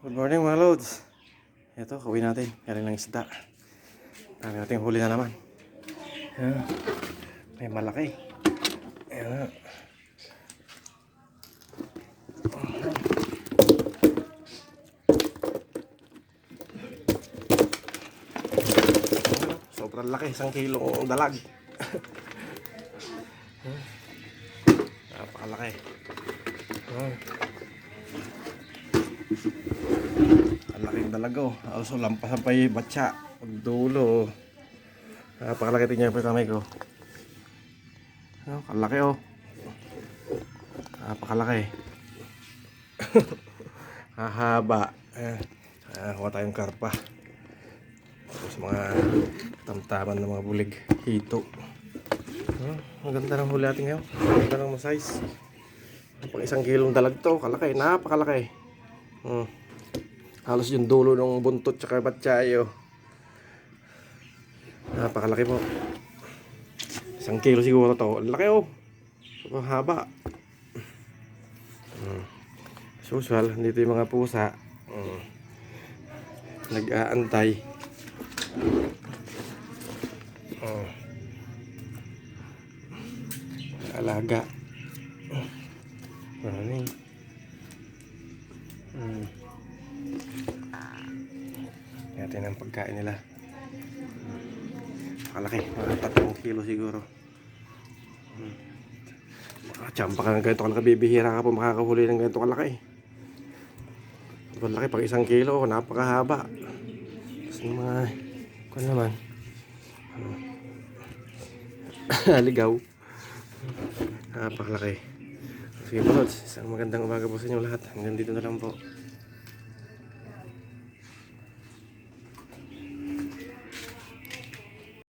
Good morning mga loads. Ito, kawin natin. Galing ng isda. Dami natin huli na naman. Ayan. May malaki. Ayan. Sobrang laki, 1 kilong dalag. Napakalaki. Ang laking dalago. Also lampasan pa yung batsa. Pagdulo. Napakalaki. Tingnan pa yung kamay ko. Kalaki oh. Napakalaki. Hahaba. Kuha tayong karpa. Tapos mga tamtaman ng mga bulig. Hito. Ang ganda ng huli natin ngayon. Ang ganda ng size. Pang 1 kilong dalag to. Kalaki. Napakalaki. Halos yung dulo ng buntot tsaka batsayo. Napakalaki po. 1 kilo siguro to. Ang laki oh. Sobrang haba. As usual, dito yung mga pusa. Nag-aantay. Alaga. Maraming. Natin ang pagkain nila. Malaki, mga 3 kilo siguro. Makachampa ka ng ganito kalaki, bibihira ka po makakahuli ng ganito kalaki. Malaki, pag 1 kilo, napakahaba. Tapos yung mga, kung naman, ligaw. Napakalaki. Sige po, isang magandang umaga po sa inyo lahat. Hanggang dito na lang po.